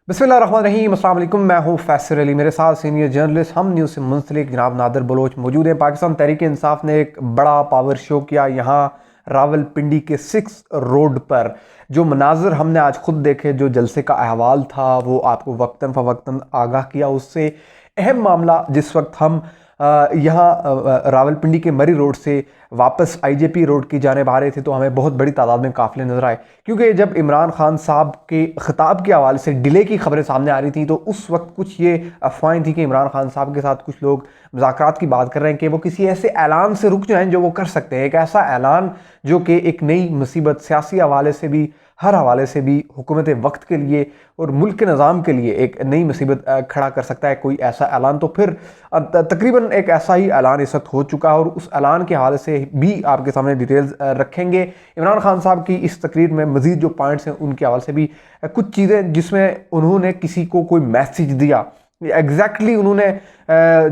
बिस्मिल्लाहिर्रहमानिर्रहीम, अस्सलाम वालेकुम। मैं हूँ फैसल अली, मेरे साथ सीनियर जर्नलिस्ट हम न्यूज़ से मुंसलिक जनाब नादिर बलोच मौजूद हैं। पाकिस्तान तहरीक इंसाफ ने एक बड़ा पावर शो किया यहाँ रावलपिंडी के 6 रोड पर। जो मनाजर हमने आज खुद देखे, जो जलसे का अहवाल था वो आपको वक्तन फ़वक्तन आगाह किया। उससे अहम मामला, जिस वक्त हम यहाँ रावलपिंडी के मरी रोड से वापस आईजेपी रोड की जाने आ रहे थे तो हमें बहुत बड़ी तादाद में काफ़िले नज़र आए, क्योंकि जब इमरान खान साहब के ख़िताब के हवाले से डिले की खबरें सामने आ रही थी तो उस वक्त कुछ ये अफवाहें थी कि इमरान खान साहब के साथ कुछ लोग मुज़ाकरात की बात कर रहे हैं कि वो किसी ऐसे ऐलान से रुक जाएं जो वो कर सकते हैं। एक ऐसा ऐलान जो कि एक नई मुसीबत, सियासी हवाले से भी, हर हवाले से भी हुकूमत वक्त के लिए और मुल्क के निज़ाम के लिए एक नई मुसीबत खड़ा कर सकता है, कोई ऐसा ऐलान। तो फिर तकरीबन एक ऐसा ही ऐलान इस वक्त हो चुका है और उस ऐलान के हवाले से भी आपके सामने डिटेल्स रखेंगे। इमरान खान साहब की इस तकरीर में मज़ीद जो पॉइंट्स हैं उनके हवाले से भी कुछ चीज़ें जिसमें उन्होंने किसी को कोई मैसेज दिया, एग्जैक्टली उन्होंने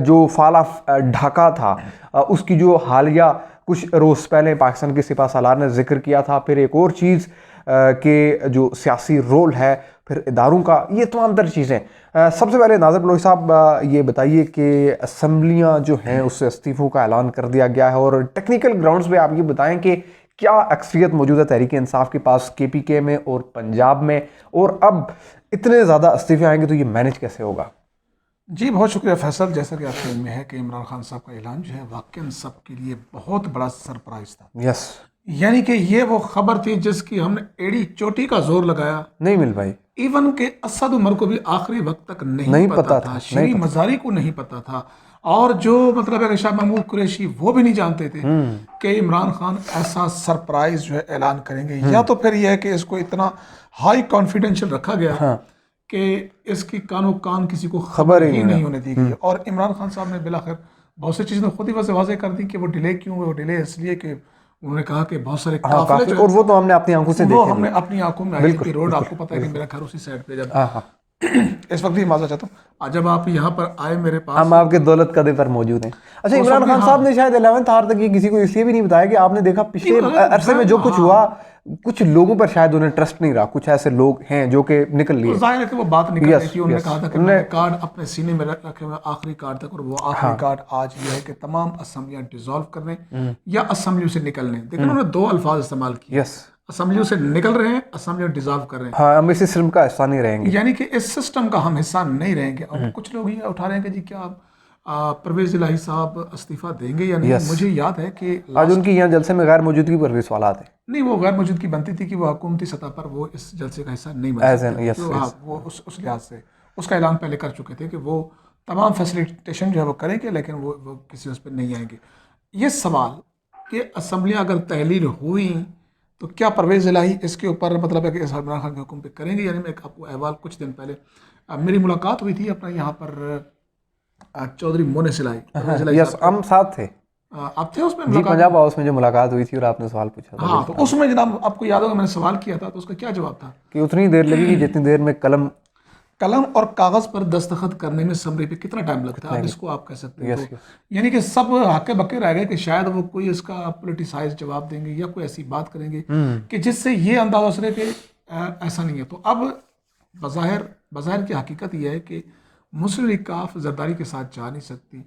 जो फाल ऑफ ढाका था उसकी जो हालिया कुछ रोज़ पहले पाकिस्तान के सिपह सालार ने जिक्र किया था। फिर एक और चीज़ के जो सियासी रोल है, फिर इदारों का, ये तमाम तर चीज़ें। सबसे पहले नाज़िर बलोच साहब ये बताइए कि असम्बलियाँ जो हैं उससे इस्तीफ़ों का ऐलान कर दिया गया है और टेक्निकल ग्राउंड्स पे आप ये बताएं कि क्या अक्सरियत मौजूद है तहरीक इंसाफ के पास KPK में और पंजाब में, और अब इतने ज़्यादा इस्तीफ़े आएंगे तो ये मैनेज कैसे होगा? जी बहुत शुक्रिया फैसल। जैसा कि आपके इल्म में है कि इमरान खान साहब का ऐलान जो है वाकई सब के लिए बहुत बड़ा सरप्राइज था। यस, यानी कि ये वो खबर थी जिसकी हमने एड़ी चोटी का जोर लगाया। नहीं मिल भाई, इवन के असद उमर को भी आखिरी वक्त तक नहीं पता था, शरी मजारी को नहीं पता था, और जो मतलब है कि शाह महमूद कुरैशी वो भी नहीं जानते थे कि इमरान खान ऐसा सरप्राइज जो है ऐलान करेंगे। या तो फिर यह है कि इसको इतना हाई कॉन्फिडेंशियल रखा गया कि इसकी कानो कान किसी को खबर ही नहीं होने दी गई। और इमरान खान साहब ने बिलाखिर बहुत सी चीज़ें खुद ही वाज़ेह कर दी कि वो डिले क्यों हुए। वो डिले इसलिए कि उन्होंने कहा कि बहुत सारे काफिले जो, और वो तो हमने अपनी आंखों से देखे, वो हमने अपनी आंखों में आईजेपी रोड, आपको पता है कि मेरा घर उसी साइड पे जब इस वक्त भी माजरा चाहता हूँ, जब आप यहाँ पर आए मेरे पास, हम आपके दौलत कदे पर मौजूद हैं। अच्छा, इमरान खान साहब ने शायद 11th आवर तक ये किसी को इसलिए भी नहीं बताया कि आपने देखा पिछले अरसे में जो कुछ हुआ, कुछ लोगों पर शायद उन्हें ट्रस्ट नहीं रहा। कुछ ऐसे लोग हैं जो कि निकल लिए, जाहिर है कि वो बात निकल रही थी। उन्होंने कहा था कि मैंने कार्ड अपने सीने में रखे हुए आखिरी कार्ड तक, और वो आखिरी कार्ड आज ये है कि तमाम असम्बलियां डिसॉल्व करने या असम्बलियों से निकलने। देखिए उन्होंने दो अल्फाज इस्तेमाल किए, असम्बलियों से निकल रहे हैं, असम्बलियों डिसॉल्व कर रहे हैं। हाँ, हम इस सिस्टम का हिस्सा नहीं रहेंगे, यानी कि इस सिस्टम का हम हिस्सा नहीं रहेंगे। और कुछ लोग ये उठा रहे हैं कि जी क्या परवेज इलाही साहब इस्तीफा देंगे या नहीं। मुझे याद है कि आज उनकी यहाँ जलसे में गैर मौजूदगी पर भी सवाल आते हैं। नहीं, वो गैर मौजूदगी बनती थी कि वो हुकूमती सतह पर वो इस जलसे का हिस्सा नहीं बन सकते। तो हाँ, वो उस लिहाज से उसका ऐलान पहले कर चुके थे कि वो तमाम फैसिलिटेशन जो है वो करेंगे, लेकिन वो किसी उस पर नहीं आएंगे। ये सवाल कि असम्बलियाँ अगर तहलील हुई तो क्या परवेज इलाही इसके ऊपर मतलब है कि इमरान खान के हुक्म पे करेंगे। यानी मैं आपको अहवाल, कुछ दिन पहले मेरी मुलाकात हुई थी अपना यहाँ पर चौधरी मोनिस इलाही, यस, हम साथ थे, आप थे उसमें जी, पंजाब हाउस में जो मुलाकात हुई थी और आपने सवाल पूछा था। हाँ, तो उसमें जनाब आपको याद होगा मैंने सवाल किया था, तो उसका क्या जवाब था कि उतनी देर लगेगी जितनी देर में कलम और कागज पर दस्तखत करने में समरी पे कितना टाइम लगता है, अब इसको आप कह सकते हैं। तो यानी कि सब हक्के बक्के रह गए कि शायद वो कोई इसका पॉलिटिसाइज जवाब देंगे या कोई ऐसी बात करेंगे कि जिससे ये अंदाजा उतरे कि ऐसा नहीं है। तो अब बज़ाहिर की हकीकत यह है कि मुस्लिम लीग काफ जरदारी के साथ जा नहीं सकती,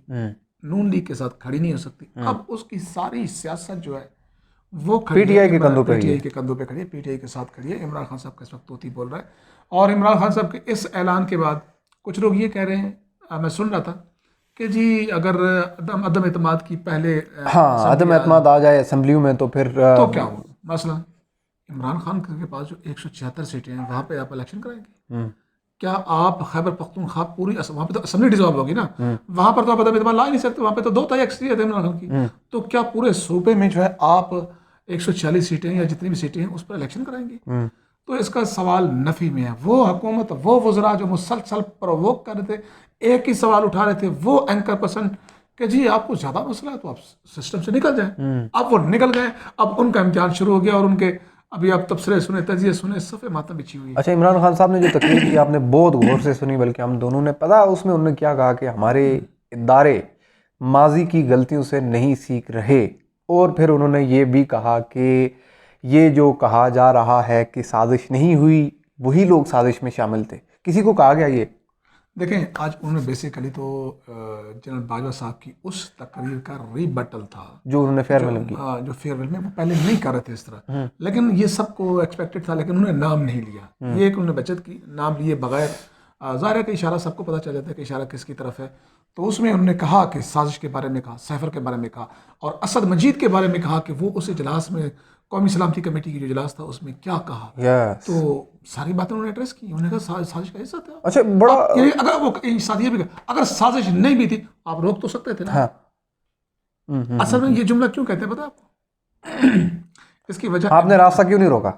नून लीग के साथ खड़ी नहीं हो सकती। अब उसकी सारी सियासत जो है वो PTI के कंधों पे खड़ी है, PTI के साथ खड़ी है। इमरान खान साहब का इस वक्त तोती बोल रहा है। और इमरान खान साहब के इस ऐलान के बाद कुछ लोग ये कह रहे हैं, मैं सुन रहा था कि जी अगर अदम एतमाद की पहले अदम एतमाद आ जाए असेंबलियों में तो फिर तो क्या हो। मसला इमरान खान के पास जो 176 सीटें हैं वहाँ पे आप इलेक्शन कराएंगे। क्या आप खैबर पख्तूनख्वा पूरी वहाँ पे तो असेंबली डिसॉल्व होगी ना, वहाँ पर तो आप अदम एतमाद ला ही नहीं सकते। वहाँ पे तो 2 तिहाई अक्सरियत है इमरान खान की। तो क्या पूरे सूबे में जो है आप 140 सीटें या जितनी भी सीटें हैं उस पर इलेक्शन कराएंगे? तो इसका सवाल नफी में है। वो हुकूमत, वो वज़रा जो मुसलसल प्रोवोक कर रहे थे, एक ही सवाल उठा रहे थे, वो एंकर पर्सन कि जी आपको ज़्यादा मसला है तो आप सिस्टम से निकल जाए। अब वो निकल गए, अब उनका इम्तिहान शुरू हो गया और उनके अभी आप तबसरे सुने, तजिए सुने, सफ़े मातम बिछी हुई है। अच्छा, इमरान खान साहब ने जो तकरीर की आपने बहुत गौर से सुनी, बल्कि हम दोनों ने पता उसमें उन्होंने क्या कहा कि हमारे इदारे माजी की गलतियों से नहीं सीख रहे। और फिर उन्होंने ये भी कहा कि ये जो कहा जा रहा है कि साजिश नहीं हुई, वही लोग साजिश में शामिल थे, किसी को कहा गया ये? देखें, आज उन्होंने बेसिकली तो जनरल बाजवा साहब की उस तकरीर का रीबटल था जो उन्होंने फेयरवेल की। हाँ, जो फेयरवेल में वो पहले नहीं कर रहे थे इस तरह, लेकिन ये सबको एक्सपेक्टेड था, लेकिन उन्होंने नाम नहीं लिया। ये एक उन्होंने बचत की, नाम लिए बगैर। ज़ाहिर है कि इशारा सबको पता चल जाता है कि इशारा किसकी तरफ है। तो उसमें उन्होंने कहा कि साजिश के बारे में कहा, सैफर के बारे में कहा, और असद मजीद के बारे में कहा कि वो उस इजलास में कौमी सलामती कमेटी की जो इजलास था उसमें क्या कहा। यस। तो सारी बातें उन्होंने एड्रेस की। उन्होंने कहा साजिश का हिस्सा था। अच्छा, बड़ा यानी अगर वो साथ ये भी कहा, अगर साजिश नहीं भी थी आप रोक तो सकते थे ना। हाँ। असल में ये जुमला क्यों कहते हैं पता है आपको? इसकी वजह, आपने रास्ता क्यों नहीं रोका?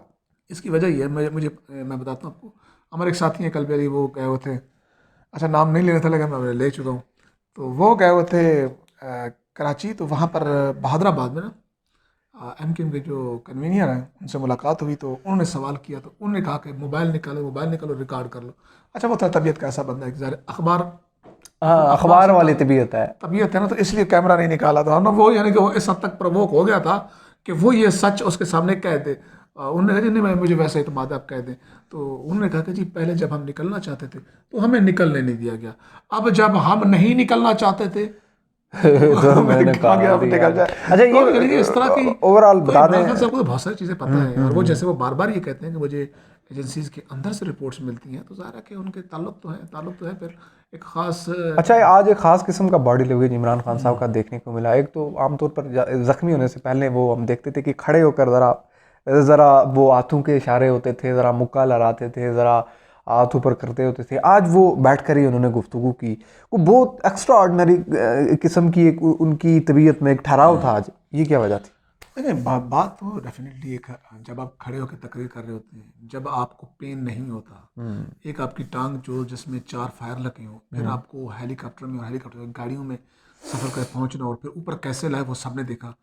इसकी वजह ये है, मैं बताता हूँ आपको। हमारे एक साथी हैं कल वो गए हुए थे, अच्छा नाम नहीं लेना था लेकिन मैं ले चुका हूँ। तो वो गए हुए थे कराची, तो वहाँ पर बहादुराबाद में ना MKM के जो कन्वीनियर हैं उनसे मुलाकात हुई। तो उन्होंने सवाल किया, तो उन्होंने कहा कि मोबाइल निकालो, रिकॉर्ड कर लो। अच्छा, वो था तबीयत का ऐसा बंदा है कि ज़ाहिर अखबार हाँ, अखबार वाली तबीयत है। तबीयत है ना, तो इसलिए कैमरा नहीं निकाला था ना वो, यानी कि वो इस हद तक प्रवोक हो गया था कि वो ये सच उसके सामने कह दे। उन्होंने कहा जी नहीं, मुझे वैसे इत्मीनान आप कह दें। तो उन्होंने कहा कि जी पहले जब हम निकलना चाहते थे तो हमें निकलने नहीं दिया गया, अब जब हम नहीं निकलना चाहते थे तो मैंने कहा गया अब निकल जाए। अच्छा, तो ये इस तरह की ओवरऑल तो बता इमरान खान दें। साहब को तो बहुत सारी चीज़ें पता है, और वो जैसे वो बार बार ये कहते हैं कि मुझे एजेंसीज के अंदर से रिपोर्ट्स मिलती हैं, तो ज़ाहिर है कि उनके ताल्लुक तो है फिर एक ख़ास। अच्छा, आज एक खास किस्म का बॉडी लैंग्वेज इमरान खान साहब का देखने को मिला। एक तो आमतौर पर जख्मी होने से पहले वो हम देखते थे कि खड़े होकर ज़रा वो हाथों के इशारे होते थे, ज़रा मुक्का लहराते थे, ज़रा हाथ ऊपर करते होते थे। आज वो बैठ कर ही उन्होंने गुफ्तगू की। वो बहुत एक्स्ट्रा ऑर्डनरी किस्म की एक उनकी तबीयत में एक ठहराव था आज। ये क्या वजह थी? नहीं, बात तो डेफिनेटली एक, जब आप खड़े होकर तकरीर कर रहे होते हैं, जब आपको पेन नहीं होता, एक आपकी टांग जो जिसमें 4 फायर लगे हो, फिर आपको हेलीकॉप्टर में और हेलीकॉप्टर गाड़ियों में सफ़र कर पहुंचना, और फिर ऊपर कैसे लाए वो सबने देखा।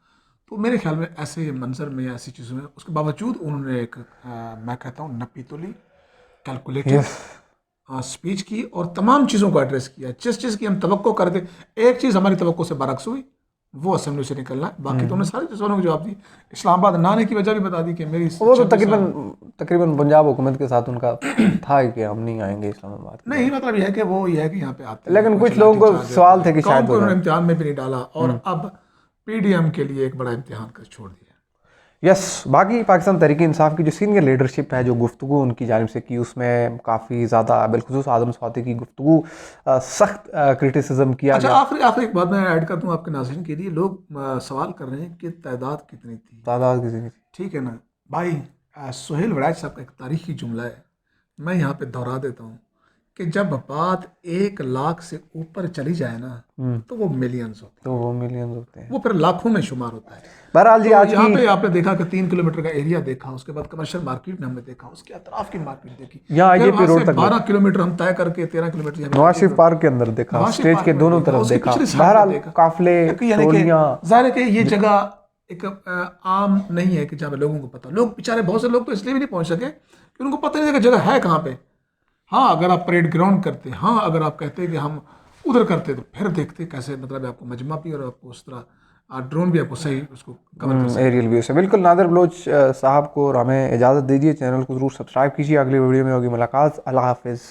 तो मेरे ख्याल में ऐसे मंजर में, ऐसी चीज़ों में, उसके बावजूद उन्होंने एक मैं कहता हूँ नपीतुली कैलकुलेटेड यस। स्पीच की, और तमाम चीज़ों को एड्रेस किया। जिस चीज़ की हम तवक्को करते, एक चीज़ हमारी तवक्को से बरक्स हुई, वो असेंबली से निकलना है। बाकी तो उन्होंने सारे सवालों के जवाब दी। इस्लामाबाद ना आने की वजह भी बता दी कि मेरी वो तो 26 साल तकरीबन पंजाब हुकूमत के साथ उनका था कि हम नहीं आएंगे इस्लामाबाद की नहीं, तरफ। मतलब यह है कि वो ये है कि यहाँ पे आते हैं, लेकिन कुछ कुछ लोगों को लाठीचार्ज सवाल होता थे है। कि कौम शायद को वो उन्होंने जाए। इम्तिहान में भी नहीं डाला, और अब PDM के लिए एक बड़ा इम्तिहान कर छोड़ दिया। यस। बाकी पाकिस्तान तहरीक इंसाफ की जो सीनियर लीडरशिप है, जो गुफ्तगू उनकी जानिब से की, उसमें काफ़ी ज़्यादा बिलखुसूस आदम स्वाति की गुफ्तगू सख्त क्रिटिसिज्म किया अच्छा, गया। आखिरी एक बात मैं ऐड कर दूं आपके नाज़रीन के लिए। लोग सवाल कर रहे हैं कि तादाद कितनी थी। तादाद किसी की? ठीक है ना भाई, सुहेल वड़ैच साहब का एक तारीखी जुमला है, मैं यहाँ पे दोहरा देता हूँ कि जब बात 1 लाख से ऊपर चली जाए ना, तो वो मिलियंस होती तो वो मिलियंस होते हैं। है, वो फिर लाखों में शुमार होता है। बहरहाल जी, तो आज यहाँ की पे आपने देखा कि 3 किलोमीटर का एरिया देखा, उसके बाद कमर्शियल मार्केट में हमने देखा, उसके अतराफ की मार्केट देखी, यहाँ फिर IJP वहाँ रोड से तक 12 किलोमीटर हम तय करके 13 किलोमीटर नवाज शरीफ पार्क के अंदर देखा, नवाज शरीफ स्टेज पार्क के में दोनों देखा, तरफ उसके देखा। पिछले साइड में बहरहाल देखा। काफिले, यानी कि टोलियां। जाहिर है कि ये जगह एक आम नहीं है कि जहाँ पे लोगों को पता। लोग बेचारे, बहुत से लोग तो इसलिए भी नहीं पहुंच सके कि उनको पता नहीं था कि जगह है कहाँ पे। हाँ, अगर आप परेड ग्राउंड करते, हाँ अगर आप कहते कि हम उधर करते, तो फिर देखते कैसे, मतलब आपको मजमा भी और आपको उस तरह ड्रोन भी आपको सही उसको कवर कर सकते। एरियल व्यू से बिल्कुल। नादिर बलोच साहब को और हमें इजाज़त दीजिए। चैनल को ज़रूर सब्सक्राइब कीजिए। अगली वीडियो में होगी मुलाकात। अल्लाह हाफिज़।